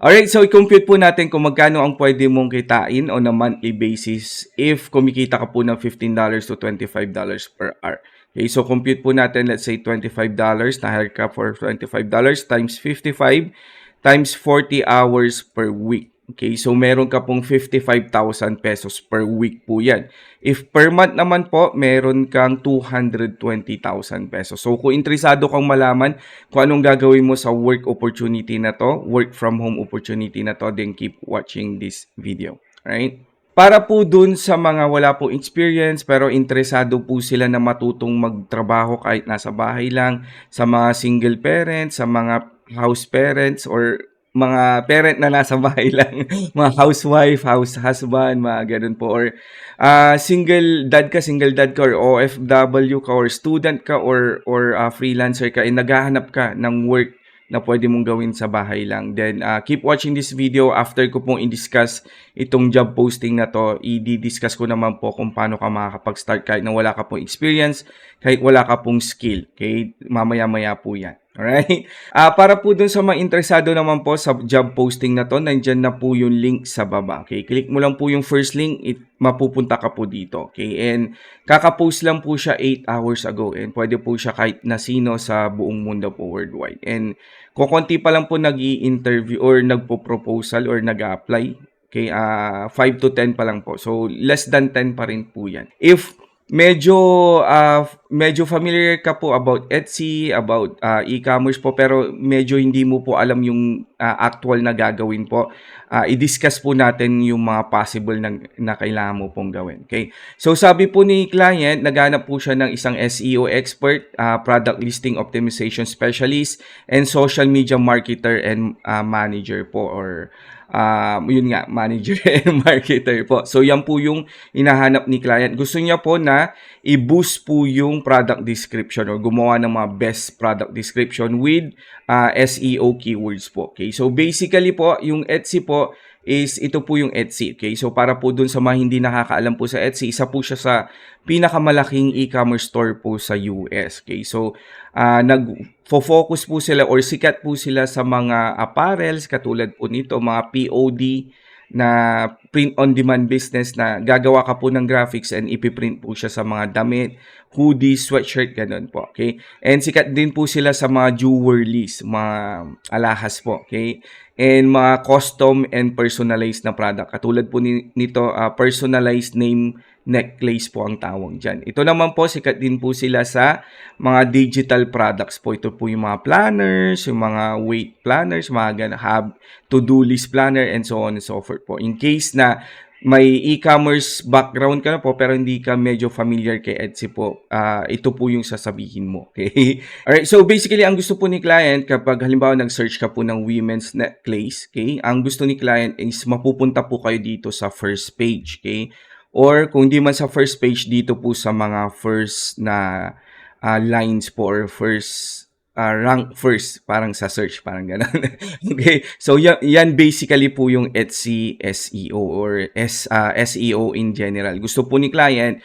Alright, so i-compute po natin kung magkano ang pwede mong kitain on a monthly basis if kumikita ka po ng $15 to $25 per hour. Okay, so compute po natin, let's say $25 na hire ka for $25 times 55 times 40 hours per week. Okay, so meron ka pong 55,000 pesos per week po yan. If per month naman po, meron kang 220,000 pesos. So kung interesado kang malaman kung anong gagawin mo sa work opportunity na to, work from home opportunity na to, then keep watching this video. Alright? Para po dun sa mga wala po experience pero interesado po sila na matutong magtrabaho kahit nasa bahay lang, sa mga single parents, sa mga house parents or mga parent na nasa bahay lang, mga housewife, house husband, mga ganun po. Or single dad ka or OFW ka or student ka or freelancer ka, naghahanap ka ng work na pwede mong gawin sa bahay lang. Then keep watching this video. After ko pong i-discuss itong job posting na to, i-discuss ko naman po kung paano ka makakapag-start kahit na wala ka pong experience, kahit wala ka pong skill. Okay? Mamaya-maya po yan. Alright? Para po dun sa mga interesado naman po sa job posting na to, nandyan na po yung link sa baba. Okay? Click mo lang po yung first link, mapupunta ka po dito. Okay? And kaka-post lang po siya 8 hours ago. And pwede po siya kahit na sino sa buong mundo po worldwide. And kukunti pa lang po nag-i-interview or nagpo-proposal or nag-a-apply. Okay? 5 to 10 pa lang po. So, less than 10 pa rin po yan. If medyo familiar ka po about Etsy, about e-commerce po, pero medyo hindi mo po alam yung actual na gagawin po. I-discuss po natin yung mga possible na kailangan mo pong gawin. Okay? So sabi po ni client, naghanap po siya ng isang SEO expert, product listing optimization specialist, and social media marketer and manager po, or yun nga, manager and marketer po. So yan po yung hinahanap ni client. Gusto niya po na i-boost po yung product description or gumawa ng mga best product description with SEO keywords po. Okay? So basically po, yung Etsy po is ito po yung Etsy. Okay? So para po dun sa mga hindi nakakaalam po sa Etsy, isa po siya sa pinakamalaking e-commerce store po sa US. Okay? So nag-focus po sila or sikat po sila sa mga apparels katulad po nito, mga POD na print-on-demand business na gagawa ka po ng graphics and ipiprint po siya sa mga damit, hoodie, sweatshirt, ganun po. Okay? And sikat din po sila sa mga jewelries, mga alahas po. Okay? And mga custom and personalized na product. Katulad po nito, personalized name necklace po ang tawag dyan. Ito naman po, sikat din po sila sa mga digital products po. Ito po yung mga planners, yung mga weight planners, mga to-do list planner, and so on and so forth po. In case na may e-commerce background ka na po pero hindi ka medyo familiar kay Etsy po, ito po yung sasabihin mo. Okay? Alright, so basically, ang gusto po ni client kapag halimbawa nag-search ka po ng women's necklace, okay? Ang gusto ni client is mapupunta po kayo dito sa first page, okay? Or kung di man sa first page, dito po sa mga first na lines po or first rank first, parang sa search, parang gano'n. Okay, so yan basically po yung Etsy SEO or SEO in general. Gusto po ni client,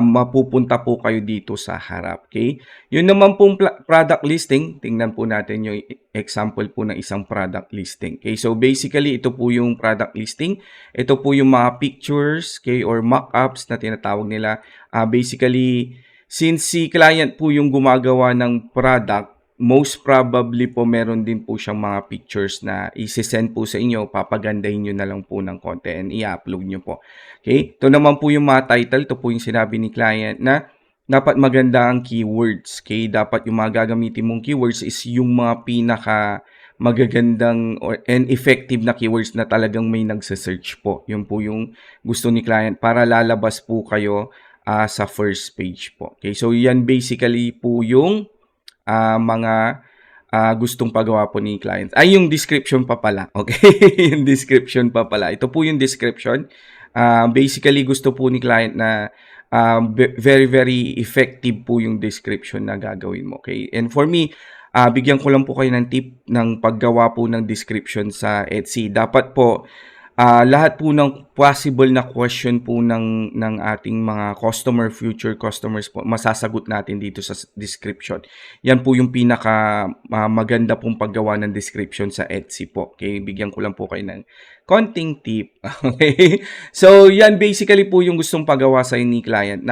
mapupunta po kayo dito sa harap. Okay, yun naman pong product listing, tingnan po natin yung example po ng isang product listing. Okay, so basically ito po yung product listing. Ito po yung mga pictures, okay, or mock-ups na tinatawag nila. Basically, since si client po yung gumagawa ng product, most probably po meron din po siyang mga pictures na isi-send po sa inyo, papagandahin nyo na lang po ng konti and i-upload nyo po. Okay? Ito naman po yung mga title. Ito po yung sinabi ni client na dapat maganda ang keywords. Okay? Dapat yung mga gagamitin mong keywords is yung mga pinaka magagandang and effective na keywords na talagang may nagsa-search po. Yun po yung gusto ni client para lalabas po kayo sa first page po. Okay? So yan basically po yung mga gustong pagawa po ni client. Ay, yung description pa pala. Okay? Yung description pa pala. Ito po yung description. Basically, gusto po ni client na very, very effective po yung description na gagawin mo. Okay? And for me, bigyan ko lang po kayo ng tip ng paggawa po ng description sa Etsy. Dapat po, Lahat po ng possible na question po ng ating mga future customers po, masasagot natin dito sa description. Yan po yung pinaka maganda pong paggawa ng description sa Etsy po. Okay, bigyan ko lang po kayo ng konting tip. Okay? So, yan basically po yung gustong pagawa sa ni client.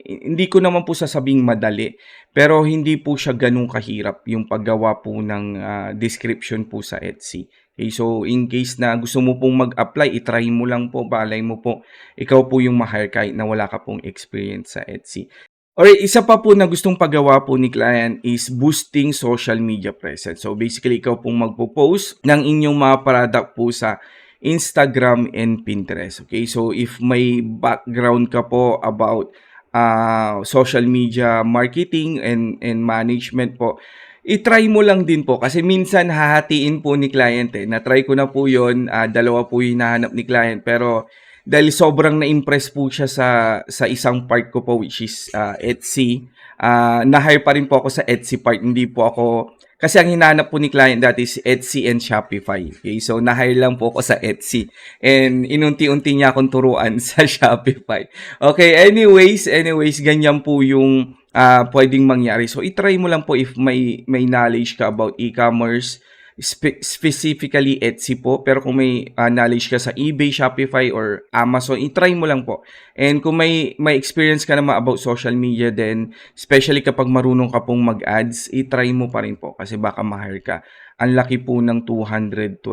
Hindi ko naman po sasabing madali, pero hindi po siya ganun kahirap yung paggawa po ng description po sa Etsy. Okay, so in case na gusto mo pong mag-apply, i-try mo lang po, balay mo po, ikaw po yung ma-hire kahit na wala ka pong experience sa Etsy. Alright, isa pa po na gustong pagawa po ni client is boosting social media presence. So basically, ikaw pong magpo-post ng inyong mga product po sa Instagram and Pinterest. Okay, so if may background ka po about social media marketing and management po, i-try mo lang din po kasi minsan hahatiin po ni client eh. Na-try ko na po yun, dalawa po yung hinahanap ni client pero dahil sobrang na-impress po siya sa isang part ko po which is Etsy, na-hire pa rin po ako sa Etsy part, hindi po ako kasi ang hinahanap po ni client dati is Etsy and Shopify. Okay? So, na-hire lang po ako sa Etsy. And inunti-unti niya akong turuan sa Shopify. Okay, anyways, ganyan po yung pwedeng mangyari. So, itry mo lang po if may knowledge ka about e-commerce, specifically Etsy po. Pero kung may knowledge ka sa eBay, Shopify, or Amazon, itry mo lang po. And kung may experience ka naman about social media then especially kapag marunong ka pong mag-ads, itry mo pa rin po kasi baka ma-hire ka. Ang laki po ng 220,000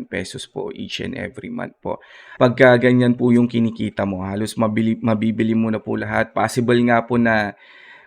pesos po each and every month po. Pagka ganyan po yung kinikita mo, halos mabibili mo na po lahat. Possible nga po na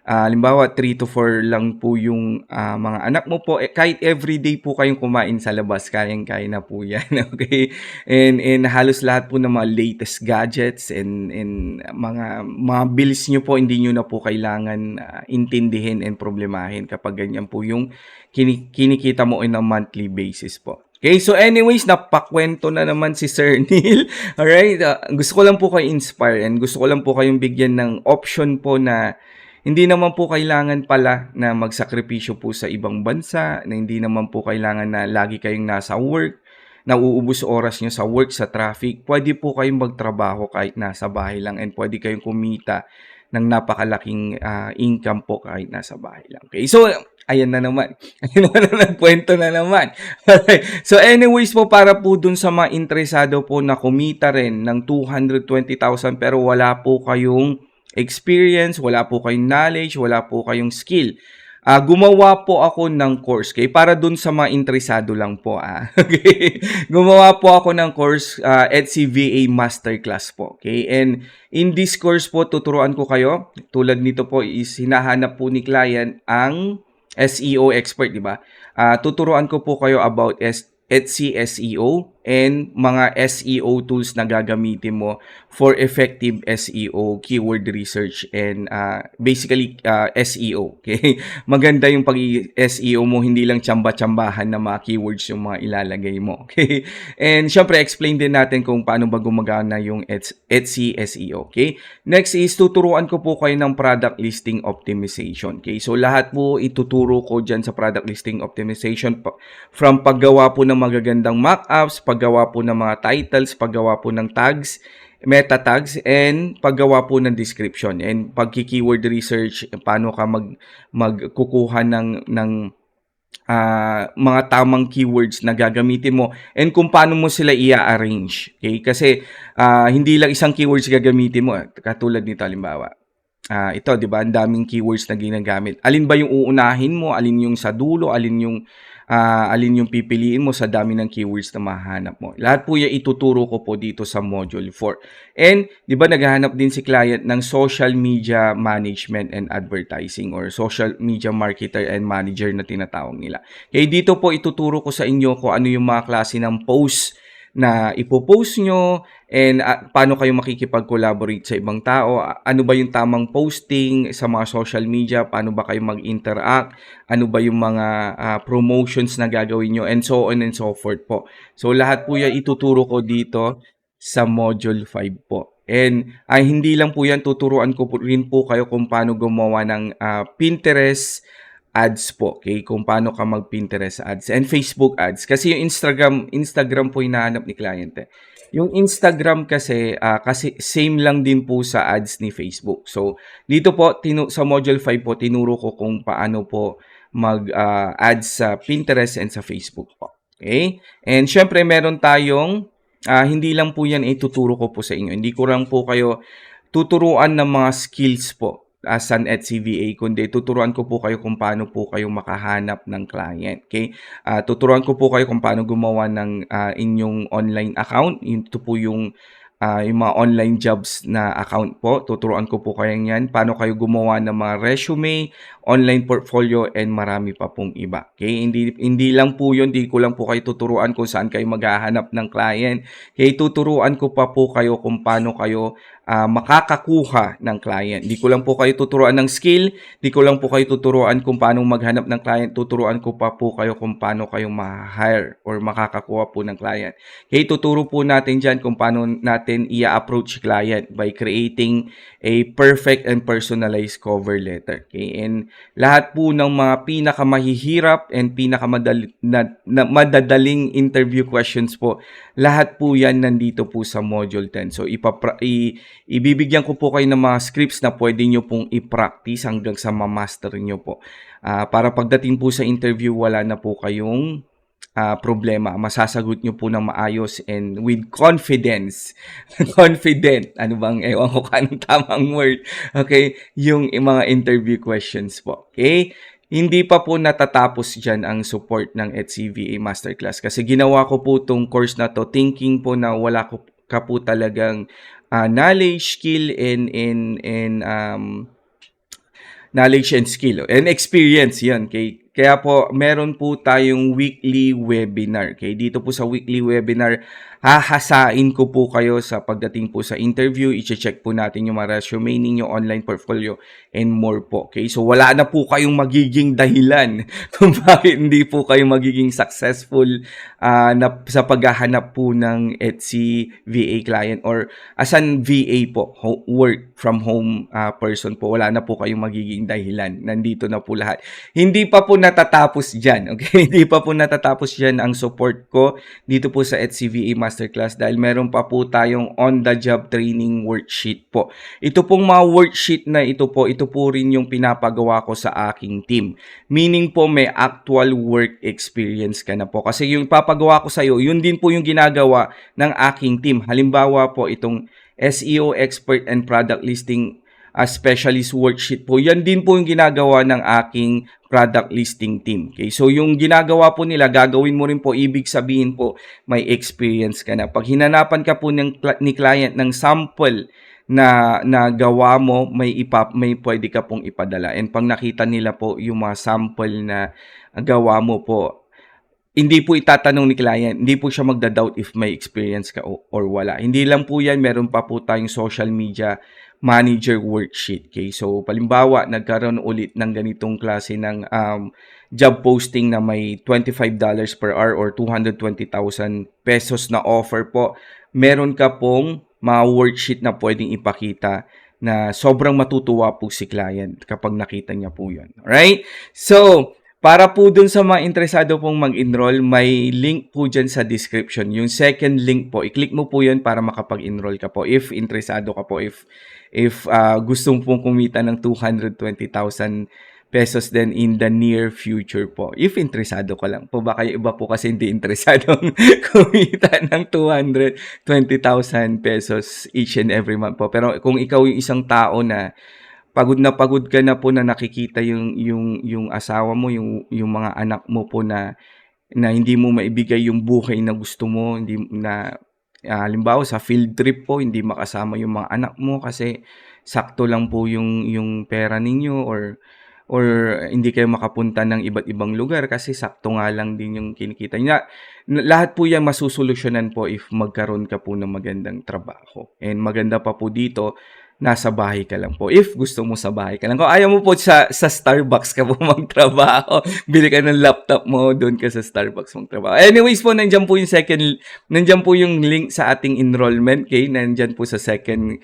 halimbawa 3 to 4 lang po yung mga anak mo po. Kahit everyday po kayong kumain sa labas, kayang-kaya na po yan. Okay? And halos lahat po ng mga latest gadgets and mga bills nyo po, hindi nyo na po kailangan intindihin and problemahin kapag ganyan po yung kinikita mo on a monthly basis po. Okay, so anyways, napakwento na naman si Sir Neil. Alright, gusto ko lang po kayo inspire and gusto ko lang po kayong bigyan ng option po na hindi naman po kailangan pala na magsakripisyo po sa ibang bansa, na hindi naman po kailangan na lagi kayong nasa work, na uubos oras nyo sa work, sa traffic. Pwede po kayong magtrabaho kahit nasa bahay lang and pwede kayong kumita ng napakalaking income po kahit nasa bahay lang. Okay, so ayan na naman. Ayun na nagkwento na naman. Okay. So anyways po, para po dun sa mga interesado po na kumita rin ng 220,000 pero wala po kayong experience, wala po kayong knowledge, wala po kayong skill. Gumawa po ako ng course, okay? Para dun sa mga interesado lang po, Okay? Gumawa po ako ng course, Etsy VA Masterclass po, okay? And in this course po, tuturuan ko kayo. Tulad nito po is hinahanap po ni client ang SEO expert, di ba? Tuturuan ko po kayo about Etsy SEO and mga SEO tools na gagamitin mo for effective SEO, keyword research, and basically SEO. Okay? Maganda yung pag-SEO mo, hindi lang tsamba-tsambahan na mga keywords yung mga ilalagay mo. Okay? And syempre, explain din natin kung paano ba gumagana yung Etsy SEO. Okay? Next is, tuturuan ko po kayo ng product listing optimization. Okay? So, lahat po ituturo ko dyan sa product listing optimization from paggawa po ng magagandang mock-ups, paggawa po ng mga titles, paggawa po ng tags, meta tags, and paggawa po ng description. And pagki-keyword research, paano ka magkukuha ng mga tamang keywords na gagamitin mo and kung paano mo sila i-arrange. Okay? Kasi hindi lang isang keywords gagamitin mo. Katulad nito, halimbawa. Ito, di ba? Ang daming keywords na ginagamit. Alin ba yung uunahin mo? Alin yung sa dulo? Alin yung pipiliin mo sa dami ng keywords na mahanap mo. Lahat po yan ituturo ko po dito sa Module 4. And, di ba, naghahanap din si client ng social media management and advertising or social media marketer and manager na tinatawag nila. Kaya dito po ituturo ko sa inyo kung ano yung mga klase ng posts na ipopost nyo and paano kayo makikipag-collaborate sa ibang tao, ano ba yung tamang posting sa mga social media, paano ba kayo mag-interact, ano ba yung mga promotions na gagawin nyo, and so on and so forth po. So lahat po yan ituturo ko dito sa Module 5 po. And hindi lang po yan, tuturuan ko rin po kayo kung paano gumawa ng Pinterest ads po, okay, kung paano ka mag-Pinterest ads and Facebook ads. Kasi yung Instagram po hinahanap ni client, eh. Yung Instagram kasi same lang din po sa ads ni Facebook. So, dito po sa module 5 po tinuro ko kung paano po ads sa Pinterest and sa Facebook po. Okay? And syempre meron tayong hindi lang po 'yan ituturo ko po sa inyo. Hindi ko lang po kayo tuturuan ng mga skills po as an HCVA, kundi tuturuan ko po kayo kung paano po kayo makahanap ng client. Okay? Tuturuan ko po kayo kung paano gumawa ng inyong online account. Ito po yung mga online jobs na account po. Tuturuan ko po kayo yan. Paano kayo gumawa ng mga resume, online portfolio, and marami pa pong iba. Okay? Hindi lang po yun. Hindi ko lang po kayo tuturuan kung saan kayo maghahanap ng client. Okay? Tuturuan ko pa po kayo kung paano kayo makakakuha ng client. Di ko lang po kayo tuturuan ng skill. Di ko lang po kayo tuturuan kung paano maghanap ng client. Tuturuan ko pa po kayo kung paano kayo ma-hire or makakakuha po ng client. Okay? Tuturo po natin dyan kung paano natin i-approach client by creating a perfect and personalized cover letter. Okay? And lahat po ng mga pinakamahihirap and madadaling interview questions po, lahat po yan nandito po sa Module 10. So, ibibigyan ko po kayo ng mga scripts na pwede nyo pong i-practice hanggang sa ma-master nyo po. Para pagdating po sa interview, wala na po kayong problema. Masasagot nyo po ng maayos and with confidence. Confident. Ano bang, ewan ko kanong tamang word. Okay? Yung mga interview questions po. Okay? Hindi pa po natatapos dyan ang support ng HCVA Masterclass kasi ginawa ko po itong course na to thinking po na wala ka po talagang knowledge, skill, and knowledge and skill and experience yan. Okay? Kaya po meron po tayong weekly webinar. Okay? Dito po sa weekly webinar, hahasain ko po kayo sa pagdating po sa interview. I-check po natin yung mga resume ninyo, online portfolio, and more po. Okay? So wala na po kayong magiging dahilan kung bakit hindi po kayo magiging successful sa paghahanap po ng Etsy VA client or as an VA po, work from home person po. Wala na po kayong magiging dahilan. Nandito na po lahat. Hindi pa po natatapos dyan. Okay? Hindi pa po natatapos dyan ang support ko dito po sa HCVA Masterclass dahil meron pa po tayong on-the-job training worksheet po. Ito pong mga worksheet na ito po rin yung pinapagawa ko sa aking team. Meaning po may actual work experience ka na po. Kasi yung papagawa ko sa iyo, yun din po yung ginagawa ng aking team. Halimbawa po itong SEO expert and product listing specialist worksheet po. Yan din po yung ginagawa ng aking product listing team. Okay? So, yung ginagawa po nila, gagawin mo rin po, ibig sabihin po, may experience ka na. Pag hinanapan ka po ni client ng sample na gawa mo, may pwede ka pong ipadala. And pag nakita nila po yung mga sample na gawa mo po, hindi po itatanong ni client, hindi po siya magda-doubt if may experience ka or wala. Hindi lang po yan, meron pa po tayong social media manager worksheet. Okay? So, palimbawa, nagkaroon ulit ng ganitong klase ng job posting na may $25 per hour or 220,000 pesos na offer po. Meron ka pong mga worksheet na pwedeng ipakita na sobrang matutuwa po si client kapag nakita niya po yun. Alright? So, para po dun sa mga interesado pong mag-enroll, may link po dyan sa description. Yung second link po, i-click mo po yun para makapag-enroll ka po if interesado ka po. If gusto pong kumita ng 220,000 pesos then in the near future po. If interesado ka lang po. Baka yung iba po kasi hindi interesadong kumita ng 220,000 pesos each and every month po. Pero kung ikaw yung isang tao na pagod ka na po na nakikita yung asawa mo, yung mga anak mo po na hindi mo maibigay yung buhay na gusto mo, hindi na halimbawa sa field trip po hindi makasama yung mga anak mo kasi sakto lang po yung pera ninyo or hindi kayo makapunta ng iba't ibang lugar kasi sakto nga lang din yung kinikita niya. Lahat po yan masusolusyonan po if magkaroon ka po ng magandang trabaho. And maganda pa po dito, nasa bahay ka lang po. If gusto mo sa bahay ka lang. Kung ayaw mo po sa Starbucks ka po magtrabaho, bili ka ng laptop mo, doon ka sa Starbucks magtrabaho. Anyways po, nandiyan po yung link sa ating enrollment. Okay? Nandiyan po sa second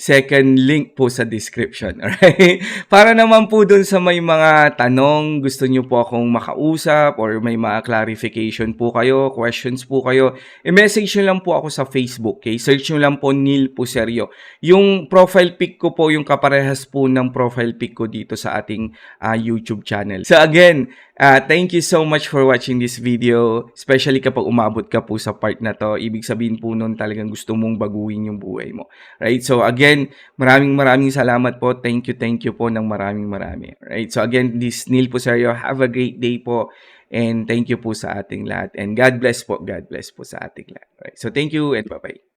second link po sa description, alright? Para naman po dun sa may mga tanong, gusto niyo po akong makausap or may mga clarification po kayo, questions po kayo, i-message niyo lang po ako sa Facebook, okay? Search niyo lang po Neil Puserio. Yung profile pic ko po, yung kaparehas po ng profile pic ko dito sa ating YouTube channel. So again, thank you so much for watching this video, especially kapag umabot ka po sa part na to. Ibig sabihin po nun talagang gusto mong baguhin yung buhay mo. Right? So again, maraming salamat po. Thank you po ng marami. Right? So again, this Neil Puserio. Have a great day po. And thank you po sa ating lahat. And God bless po. God bless po sa ating lahat. Right? So thank you and bye-bye.